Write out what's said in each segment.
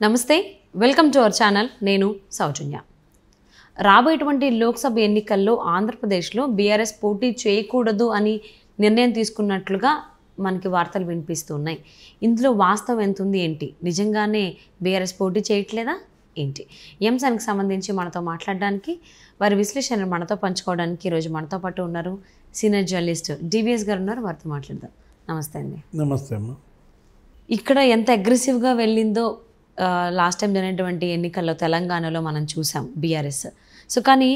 నమస్తే, welcome to our channel. నేను సౌజన్య. రాబోయేటువంటి లోక్సభ ఎన్నికల్లో ఆంధ్రప్రదేశ్లో బీఆర్ఎస్ పోటీ చేయకూడదు అని నిర్ణయం తీసుకున్నట్లుగా మనకి వార్తలు వినిపిస్తున్నాయి. ఇందులో వాస్తవం ఎంత ఉంది ఏంటి? నిజంగానే బీఆర్ఎస్ పోటీ చేయట్లేదా ఏంటి? ఈ అంశానికి సంబంధించి మనతో మాట్లాడడానికి, వారి విశ్లేషణలు మనతో పంచుకోవడానికి ఈరోజు మనతో పాటు ఉన్నారు సీనియర్ జర్నలిస్ట్ డివిఎస్ గారు ఉన్నారు. వారితో మాట్లాడదాం. నమస్తే అండి. నమస్తే అమ్మ. ఇక్కడ ఎంత అగ్రెసివ్గా వెళ్ళిందో లాస్ట్ టైం జరిగినటువంటి ఎన్నికల్లో తెలంగాణలో మనం చూసాం బీఆర్ఎస్. సో కానీ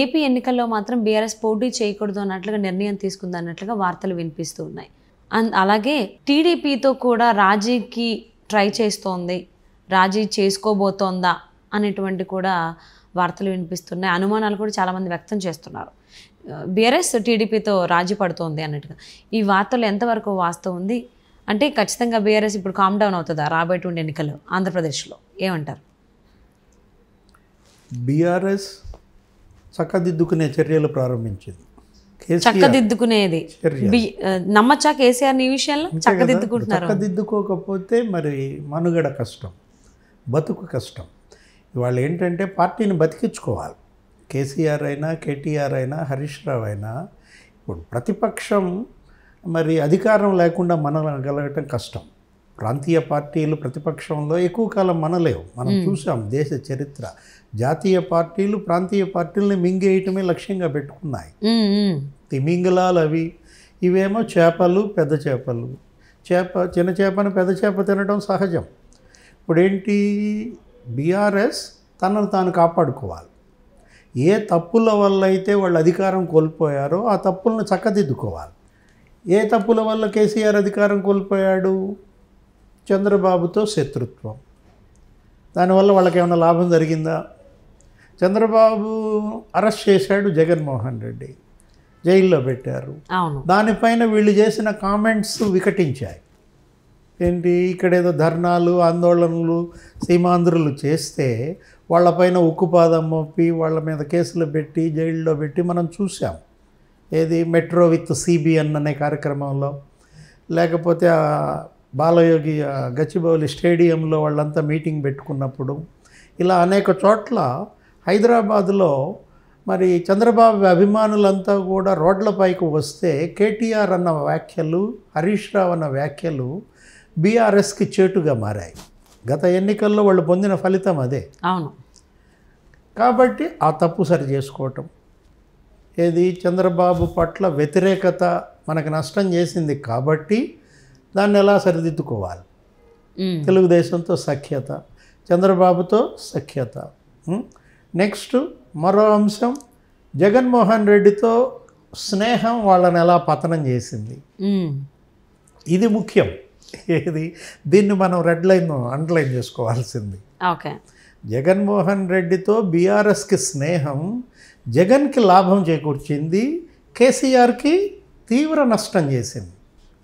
ఏపీ ఎన్నికల్లో మాత్రం బీఆర్ఎస్ పోటీ చేయకూడదు అన్నట్లుగా నిర్ణయం తీసుకుంది అన్నట్లుగా వార్తలు వినిపిస్తూ ఉన్నాయి. అలాగే టీడీపీతో కూడా రాజీకి ట్రై చేస్తోంది, రాజీ చేసుకోబోతోందా అనేటువంటి కూడా వార్తలు వినిపిస్తున్నాయి. అనుమానాలు కూడా చాలామంది వ్యక్తం చేస్తున్నారు. బీఆర్ఎస్ టీడీపీతో రాజీ పడుతోంది అన్నట్టుగా. ఈ వార్తలు ఎంతవరకు వాస్తవం ఉంది? అంటే ఖచ్చితంగా బీఆర్ఎస్ ఇప్పుడు కామ్ డౌన్ అవుతుందా రాబోయేటువంటి ఎన్నికల్లో ఆంధ్రప్రదేశ్లో? ఏమంటారు? బీఆర్ఎస్ చక్కదిద్దుకునే చర్యలు ప్రారంభించింది. చక్కదిద్దుకునేది నమ్మచ్చా కేసీఆర్ ఈ విషయంలో? చక్కదిద్దుకుంటున్నారు. చక్కదిద్దుకోకపోతే మరి మనుగడ కష్టం, బతుకు కష్టం. ఇవాళ ఏంటంటే పార్టీని బతికించుకోవాలి. కేసీఆర్ అయినా, కేటీఆర్ అయినా, హరీష్ రావు అయినా ఇప్పుడు ప్రతిపక్షం మరి అధికారం లేకుండా మనగలగటం కష్టం. ప్రాంతీయ పార్టీలు ప్రతిపక్షంలో ఎక్కువ కాలం మనలేవు. మనం చూసాం దేశ చరిత్ర. జాతీయ పార్టీలు ప్రాంతీయ పార్టీలని మింగేయటమే లక్ష్యంగా పెట్టుకున్నాయి. తిమింగలాలు అవి, ఇవేమో చేపలు, పెద్ద చేపలు. చిన్న చేపను పెద్ద చేప తినడం సహజం. ఇప్పుడేంటి, బీఆర్ఎస్ తనను తాను కాపాడుకోవాలి. ఏ తప్పుల వల్ల అయితే వాళ్ళు అధికారం కోల్పోయారో ఆ తప్పులను చక్కదిద్దుకోవాలి. ఏ తప్పుల వల్ల కేసీఆర్ అధికారం కోల్పోయాడు? చంద్రబాబుతో శత్రుత్వం. దానివల్ల వాళ్ళకి ఏమైనా లాభం జరిగిందా? చంద్రబాబు అరెస్ట్ చేశాడు జగన్మోహన్ రెడ్డి, జైల్లో పెట్టారు. దానిపైన వీళ్ళు చేసిన కామెంట్స్ వికటించాయి. ఏంటి, ఇక్కడేదో ధర్నాలు, ఆందోళనలు, సీమాంధ్రులు చేస్తే వాళ్ళపైన ఉక్కుపాదం మోపి వాళ్ళ మీద కేసులు పెట్టి జైల్లో పెట్టి మనం చూసాం. ఏది, మెట్రో విత్ సిబిఎన్ అనే కార్యక్రమంలో, లేకపోతే బాలయోగి గచ్చిబౌలి స్టేడియంలో వాళ్ళంతా మీటింగ్ పెట్టుకున్నప్పుడు, ఇలా అనేక చోట్ల హైదరాబాదులో మరి చంద్రబాబు అభిమానులంతా కూడా రోడ్లపైకి వస్తే కేటీఆర్ అన్న వ్యాఖ్యలు, హరీష్ రావు అన్న వ్యాఖ్యలు బీఆర్ఎస్కి చేటుగా మారాయి. గత ఎన్నికల్లో వాళ్ళు పొందిన ఫలితం అదే. అవును. కాబట్టి ఆ తప్పు సరి చేసుకోవటం, ఏది, చంద్రబాబు పట్ల వ్యతిరేకత మనకు నష్టం చేసింది కాబట్టి దాన్ని ఎలా సరిదిద్దుకోవాలి? తెలుగుదేశంతో సఖ్యత, చంద్రబాబుతో సఖ్యత. నెక్స్ట్ మరో అంశం, జగన్మోహన్ రెడ్డితో స్నేహం వాళ్ళని ఎలా పతనం చేసింది. ఇది ముఖ్యం. ఏది, దీన్ని మనం రెడ్ లైన్ అండర్లైన్ చేసుకోవాల్సింది. ఓకే. జగన్మోహన్ రెడ్డితో బీఆర్ఎస్కి స్నేహం జగన్కి లాభం చేకూర్చింది, కేసీఆర్కి తీవ్ర నష్టం చేసింది.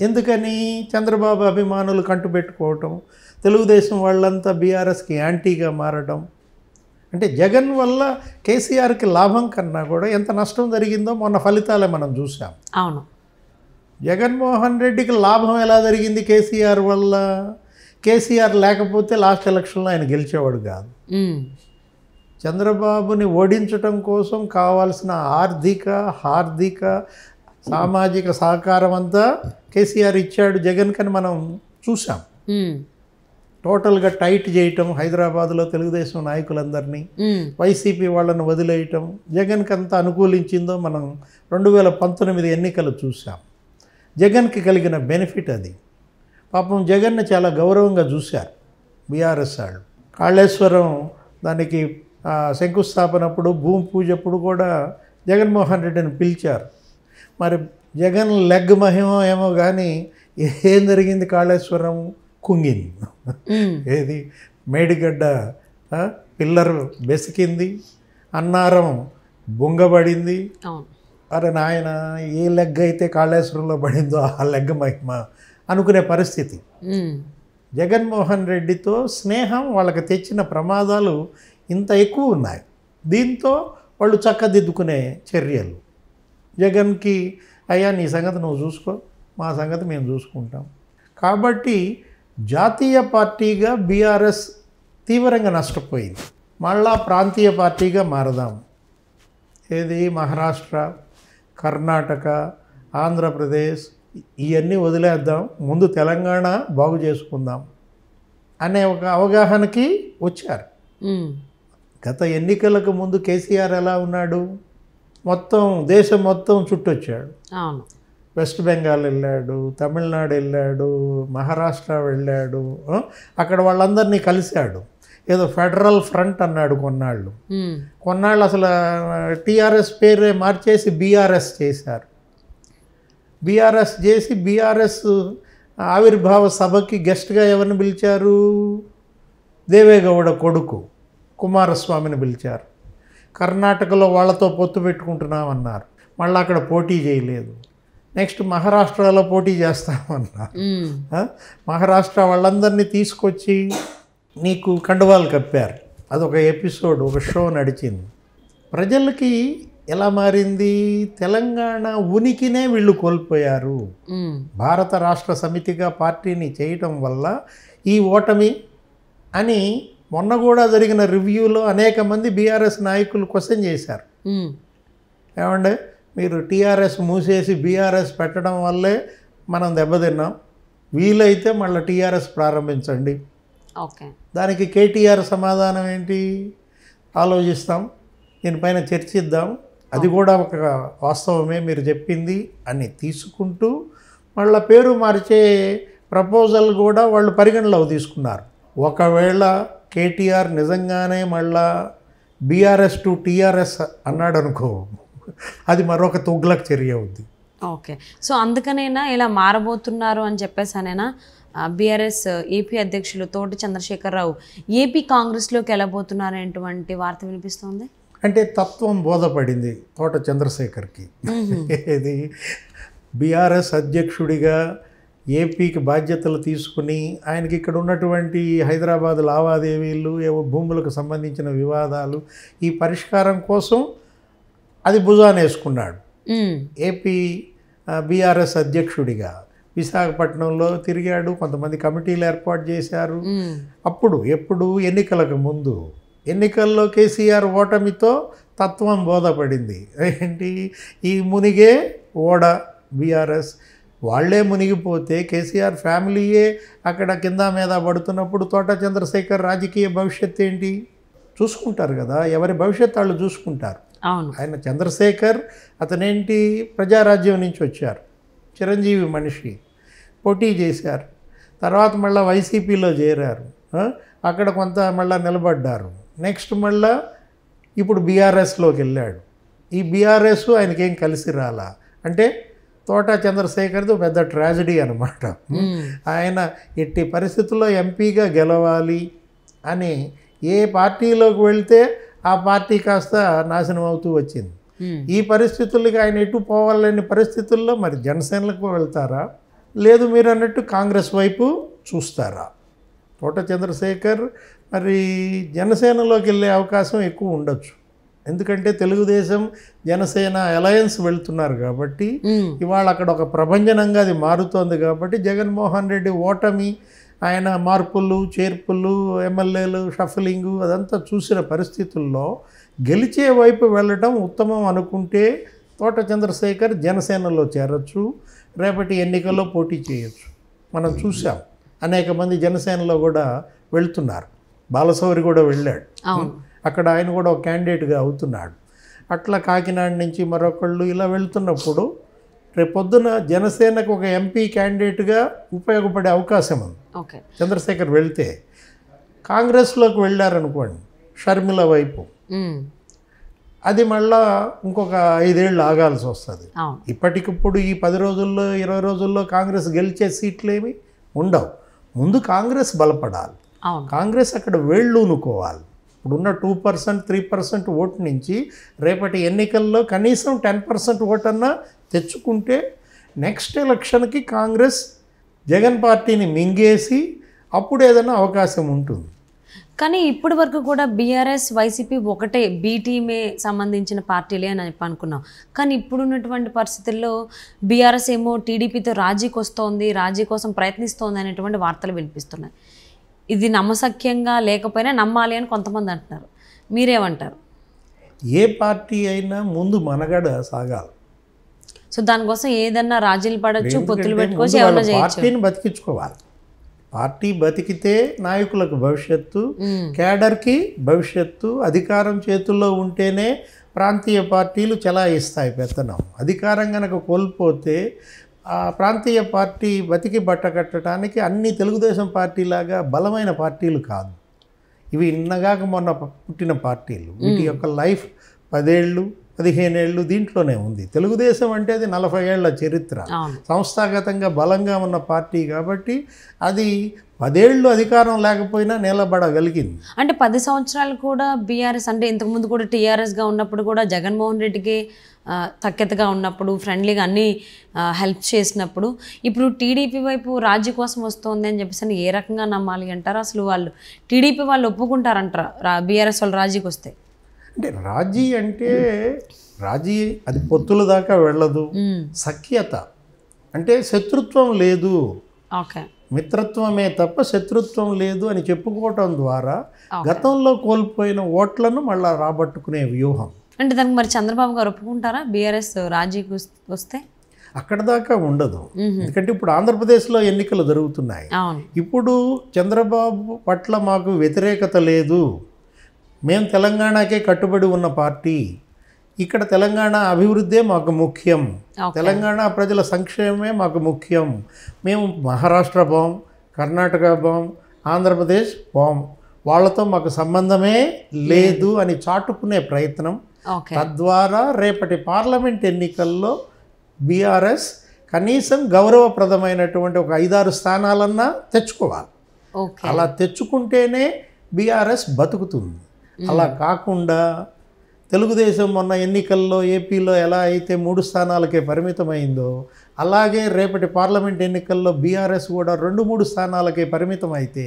ఎందుకని? చంద్రబాబు అభిమానులు కంటుపెట్టుకోవటం, తెలుగుదేశం వాళ్ళంతా బీఆర్ఎస్కి యాంటీగా మారడం. అంటే జగన్ వల్ల కేసీఆర్కి లాభం కన్నా కూడా ఎంత నష్టం జరిగిందో మొన్న ఫలితాలే మనం చూసాం. అవును. జగన్మోహన్ రెడ్డికి లాభం ఎలా జరిగింది కేసీఆర్ వల్ల? కేసీఆర్ లేకపోతే లాస్ట్ ఎలక్షన్లో ఆయన గెలిచేవాడు కాదు. చంద్రబాబుని ఓడించటం కోసం కావాల్సిన హార్దిక సామాజిక సహకారం అంతా కేసీఆర్ ఇచ్చాడు జగన్కని మనం చూసాం. టోటల్గా టైట్ చేయటం హైదరాబాద్లో తెలుగుదేశం నాయకులందరినీ, వైసీపీ వాళ్ళని వదిలేయటం జగన్కి అంతా అనుకూలించిందో మనం 2019 ఎన్నికలు చూసాం. జగన్కి కలిగిన బెనిఫిట్ అది. పాపం జగన్ని చాలా గౌరవంగా చూశారు బీఆర్ఎస్ వాళ్ళు. కాళేశ్వరం దానికి శంకుస్థాపనప్పుడు, భూమి పూజప్పుడు కూడా జగన్మోహన్ రెడ్డిని పిలిచారు. మరి జగన్ లెగ్ మహిమ ఏమో కానీ ఏం జరిగింది? కాళేశ్వరం కుంగింది. ఏది, మేడిగడ్డ పిల్లరు బెసికింది, అన్నారం బొంగబడింది. అరే నాయన, ఏ లెగ్ అయితే కాళేశ్వరంలో పడిందో ఆ లెగ్ మహిమ అనుకునే పరిస్థితి. జగన్మోహన్ రెడ్డితో స్నేహం వాళ్ళకి తెచ్చిన ప్రమాదాలు ఇంత ఎక్కువ ఉన్నాయి. దీంతో వాళ్ళు చక్కదిద్దుకునే చర్యలు. జగన్కి, అయ్యా నీ సంగతి నువ్వు చూసుకో, మా సంగతి మేము చూసుకుంటాం. కాబట్టి జాతీయ పార్టీగా బీఆర్ఎస్ తీవ్రంగా నష్టపోయింది. మళ్ళా ప్రాంతీయ పార్టీగా మారదాం. ఏది మహారాష్ట్ర, కర్ణాటక, ఆంధ్రప్రదేశ్ ఇవన్నీ వదిలేద్దాం, ముందు తెలంగాణ బాగు చేసుకుందాం అనే ఒక అవగాహనకి వచ్చారు. గత ఎన్నికలకు ముందు కేసీఆర్ ఎలా ఉన్నాడు? మొత్తం దేశం మొత్తం చుట్టొచ్చాడు. వెస్ట్ బెంగాల్ వెళ్ళాడు, తమిళనాడు వెళ్ళాడు, మహారాష్ట్ర వెళ్ళాడు. అక్కడ వాళ్ళందరినీ కలిశాడు. ఏదో ఫెడరల్ ఫ్రంట్ అన్నాడు కొన్నాళ్ళు అసలు టీఆర్ఎస్ పేరే మార్చేసి బీఆర్ఎస్ చేశారు. బీఆర్ఎస్ చేసి బీఆర్ఎస్ ఆవిర్భావ సభకి గెస్ట్గా ఎవరిని పిలిచారు? దేవేగౌడ కొడుకు కుమారస్వామిని పిలిచారు. కర్ణాటకలో వాళ్ళతో పొత్తు పెట్టుకుంటున్నామన్నారు. మళ్ళీ అక్కడ పోటీ చేయలేదు. నెక్స్ట్ మహారాష్ట్రలో పోటీ చేస్తామన్నారు. మహారాష్ట్ర వాళ్ళందరినీ తీసుకొచ్చి నీకు కండువాలు కప్పారు. అదొక ఎపిసోడ్, ఒక షో నడిచింది. ప్రజలకి ఎలా మారింది? తెలంగాణ ఉనికినే వీళ్ళు కోల్పోయారు. భారత రాష్ట్ర సమితిగా పార్టీని చేయటం వల్ల ఈ ఓటమి అని మొన్న కూడా జరిగిన రివ్యూలో అనేక మంది బీఆర్ఎస్ నాయకులు క్వశ్చన్ చేశారు. ఏమంటే మీరు టీఆర్ఎస్ మూసేసి బీఆర్ఎస్ పెట్టడం వల్లే మనం దెబ్బతిన్నాం, వీలైతే మళ్ళీ టీఆర్ఎస్ ప్రారంభించండి. దానికి కేటీఆర్ సమాధానం ఏంటి? ఆలోచిస్తాం, దీనిపైన చర్చిద్దాం, అది కూడా ఒక వాస్తవమే మీరు చెప్పింది అని తీసుకుంటూ మళ్ళీ పేరు మార్చే ప్రపోజల్ కూడా వాళ్ళు పరిగణలోకి తీసుకున్నారు. ఒకవేళ కేటీఆర్ నిజంగానే మళ్ళా బీఆర్ఎస్ టు టీఆర్ఎస్ అన్నాడు అనుకో, అది మరొక తుగ్లక్ చర్య అవుద్ది. ఓకే, సో అందుకనైనా ఇలా మారబోతున్నారు అని చెప్పేసానైనా బీఆర్ఎస్ ఏపీ అధ్యక్షులు తోట చంద్రశేఖరరావు ఏపీ కాంగ్రెస్లోకి వెళ్ళబోతున్నారనేటువంటి వార్త వినిపిస్తుంది. అంటే తత్వం బోధపడింది తోట చంద్రశేఖర్కి. ఇది బీఆర్ఎస్ అధ్యక్షుడిగా ఏపీకి బాధ్యతలు తీసుకుని ఆయనకి ఇక్కడ ఉన్నటువంటి హైదరాబాద్ లావాదేవీలు, ఏవో భూములకు సంబంధించిన వివాదాలు, ఈ పరిష్కారం కోసం అది భుజానేసుకున్నాడు. ఏపీ బీఆర్ఎస్ అధ్యక్షుడిగా విశాఖపట్నంలో తిరిగాడు. కొంతమంది కమిటీలు ఏర్పాటు చేశారు. ఎప్పుడు ఎన్నికలకు ముందు, ఎన్నికల్లో కేసీఆర్ ఓటమితో తత్వం బోధపడింది. ఏంటి? ఈ మునిగే ఓడ బీఆర్ఎస్, వాళ్లే మునిగిపోతే కేసీఆర్ ఫ్యామిలీయే అక్కడ కింద మీద పడుతున్నప్పుడు తోట చంద్రశేఖర్ రాజకీయ భవిష్యత్తు ఏంటి? చూసుకుంటారు కదా, ఎవరి భవిష్యత్తు వాళ్ళు చూసుకుంటారు. ఆయన చంద్రశేఖర్ అతనేంటి ప్రజారాజ్యం నుంచి వచ్చారు, చిరంజీవి మనిషి, పోటీ చేశారు. తర్వాత మళ్ళీ వైసీపీలో చేరారు, అక్కడ కొంత మళ్ళీ నిలబడ్డారు. నెక్స్ట్ మళ్ళా ఇప్పుడు బీఆర్ఎస్లోకి వెళ్ళాడు. ఈ బీఆర్ఎస్ ఆయనకేం కలిసి రాలా. అంటే తోట చంద్రశేఖర్ది పెద్ద ట్రాజడీ అనమాట. ఆయన ఎట్టి పరిస్థితుల్లో ఎంపీగా గెలవాలి అని ఏ పార్టీలోకి వెళ్తే ఆ పార్టీ కాస్త నాశనం అవుతూ వచ్చింది. ఈ పరిస్థితులకి ఆయన ఎటు పోవాలని పరిస్థితుల్లో మరి జనసేనలకు వెళ్తారా, లేదు మీరు అన్నట్టు కాంగ్రెస్ వైపు చూస్తారా? తోట చంద్రశేఖర్ మరి జనసేనలోకి వెళ్ళే అవకాశం ఎక్కువ ఉండొచ్చు. ఎందుకంటే తెలుగుదేశం జనసేన అలయన్స్ వెళ్తున్నారు కాబట్టి ఇవాళ అక్కడ ఒక ప్రభంజనంగా అది మారుతోంది. కాబట్టి జగన్మోహన్ రెడ్డి ఓటమి, ఆయన మార్పులు చేర్పులు, ఎమ్మెల్యేలు షఫలింగు అదంతా చూసిన పరిస్థితుల్లో గెలిచే వైపు వెళ్ళటం ఉత్తమం అనుకుంటే తోట చంద్రశేఖర్ జనసేనలో చేరొచ్చు, రేపటి ఎన్నికల్లో పోటీ చేయొచ్చు. మనం చూసాం అనేక మంది జనసేనలో కూడా వెళ్తున్నారు. బాలశౌరి కూడా వెళ్ళాడు, అక్కడ ఆయన కూడా ఒక క్యాండిడేట్గా అవుతున్నాడు. అట్లా కాకినాడ నుంచి మరొకళ్ళు ఇలా వెళ్తున్నప్పుడు రేపొద్దున జనసేనకు ఒక ఎంపీ క్యాండిడేట్గా ఉపయోగపడే అవకాశం ఉంది. చంద్రశేఖర్ వెళ్తే కాంగ్రెస్లోకి వెళ్ళారనుకోండి షర్మిల వైపు, అది మళ్ళా ఇంకొక 5 ఏళ్ళు ఆగాల్సి వస్తుంది. ఇప్పటికిప్పుడు ఈ 10 రోజుల్లో 20 రోజుల్లో కాంగ్రెస్ గెలిచే సీట్లు ఏమి ఉండవు. ముందు కాంగ్రెస్ బలపడాలి, కాంగ్రెస్ అక్కడ వేళ్ళూనుకోవాలి. ఇప్పుడున్న 2%, 3% ఓటు నుంచి రేపటి ఎన్నికల్లో కనీసం 10% ఓటన్నా తెచ్చుకుంటే నెక్స్ట్ ఎలక్షన్కి కాంగ్రెస్ జగన్ పార్టీని మింగేసి అప్పుడు ఏదైనా అవకాశం ఉంటుంది. కానీ ఇప్పటి వరకు కూడా బీఆర్ఎస్ వైసీపీ ఒకటే, బీ టీమే సంబంధించిన పార్టీలే అని అనుకున్నాం. కానీ ఇప్పుడున్నటువంటి పరిస్థితుల్లో బీఆర్ఎస్ ఏమో టీడీపీతో రాజీకి వస్తోంది, రాజీ కోసం ప్రయత్నిస్తోంది అనేటువంటి వార్తలు వినిపిస్తున్నాయి. ఇది నమ్మశక్యంగా లేకపోయినా నమ్మాలి అని కొంతమంది అంటున్నారు. మీరేమంటారు? ఏ పార్టీ అయినా ముందు మనగడ సాగాలి. సో దానికోసం ఏదన్నా రాజీలు పడవచ్చు, పొత్తులు ఎందుకంటే పెట్టుకోవచ్చు, ముందు ఏమన్నా వాళ్ళ చేయొచ్చు. పార్టీని బతికించుకోవాలి. పార్టీ బతికితే నాయకులకు భవిష్యత్తు, కేడర్కి భవిష్యత్తు. అధికారం చేతుల్లో ఉంటేనే ప్రాంతీయ పార్టీలు చెలాయిస్తాయి పెత్తనం. అధికారం కనుక కోల్పోతే ఆ ప్రాంతీయ పార్టీ బతికి బట్టకట్టడానికి అన్ని తెలుగుదేశం పార్టీలాగా బలమైన పార్టీలు కాదు. ఇవి ఇన్నగాక మొన్న పుట్టిన పార్టీలు. వీటి యొక్క లైఫ్ 10 ఏళ్ళు 15 ఏళ్ళు దీంట్లోనే ఉంది. తెలుగుదేశం అంటే అది 40 ఏళ్ల చరిత్ర, సంస్థాగతంగా బలంగా ఉన్న పార్టీ కాబట్టి అది 10 ఏళ్ళు అధికారం లేకపోయినా నిలబడగలిగింది. అంటే 10 సంవత్సరాలు కూడా బీఆర్ఎస్ అంటే ఇంతకుముందు కూడా టీఆర్ఎస్గా ఉన్నప్పుడు కూడా జగన్మోహన్ రెడ్డికి తక్కెతగా ఉన్నప్పుడు ఫ్రెండ్లీగా అన్నీ హెల్ప్ చేసినప్పుడు ఇప్పుడు టీడీపీ వైపు రాజీ కోసం వస్తుంది అని చెప్పేసి ఏ రకంగా నమ్మాలి అంటారు? అసలు వాళ్ళు టీడీపీ వాళ్ళు ఒప్పుకుంటారంటారా బీఆర్ఎస్ వాళ్ళు రాజీకి వస్తే? అంటే రాజీ అంటే రాజీ అది పొత్తుల దాకా వెళ్ళదు. సఖ్యత అంటే శత్రుత్వం లేదు, ఓకే, మిత్రత్వమే తప్ప శత్రుత్వం లేదు అని చెప్పుకోవటం ద్వారా గతంలో కోల్పోయిన ఓట్లను మళ్ళా రాబట్టుకునే వ్యూహం. అంటే దానికి మరి చంద్రబాబు గారు ఒప్పుకుంటారా బీఆర్ఎస్ రాజీకి వస్తే? అక్కడ దాకా ఉండదు. ఎందుకంటే ఇప్పుడు ఆంధ్రప్రదేశ్లో ఎన్నికలు జరుగుతున్నాయి. ఇప్పుడు చంద్రబాబు పట్ల మాకు వ్యతిరేకత లేదు, మేము తెలంగాణకే కట్టుబడి ఉన్న పార్టీ, ఇక్కడ తెలంగాణ అభివృద్ధే మాకు ముఖ్యం, తెలంగాణ ప్రజల సంక్షేమమే మాకు ముఖ్యం, మేము మహారాష్ట్ర పోం, కర్ణాటక పోం, ఆంధ్రప్రదేశ్ పోం, వాళ్ళతో మాకు సంబంధమే లేదు అని చాటుకునే ప్రయత్నం. తద్వారా రేపటి పార్లమెంట్ ఎన్నికల్లో బీఆర్ఎస్ కనీసం గౌరవప్రదమైనటువంటి ఒక 5-6 స్థానాలన్నా తెచ్చుకోవాలి. అలా తెచ్చుకుంటేనే బీఆర్ఎస్ బతుకుతుంది. అలా కాకుండా తెలుగుదేశం మొన్న ఎన్నికల్లో ఏపీలో ఎలా అయితే 3 స్థానాలకే పరిమితమైందో అలాగే రేపటి పార్లమెంట్ ఎన్నికల్లో బీఆర్ఎస్ కూడా 2-3 స్థానాలకే పరిమితం అయితే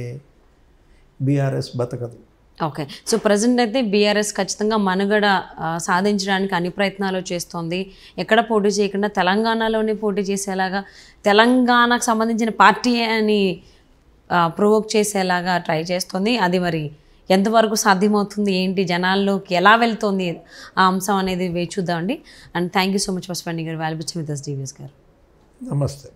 బీఆర్ఎస్ బతకదు. ఓకే, సో ప్రజెంట్ అయితే బీఆర్ఎస్ ఖచ్చితంగా మనుగడ సాధించడానికి అన్ని ప్రయత్నాలు చేస్తోంది. ఎక్కడ పోటీ చేయకుండా తెలంగాణలోనే పోటీ చేసేలాగా, తెలంగాణకు సంబంధించిన పార్టీ అని ప్రొవోక్ చేసేలాగా ట్రై చేస్తుంది. అది మరి ఎంతవరకు సాధ్యమవుతుంది, ఏంటి, జనాల్లోకి ఎలా వెళ్తుంది ఆ అంశం అనేది వేచి చూద్దామండి. And thank you so much for spending your valuable time with us, DVS గారు. నమస్తే.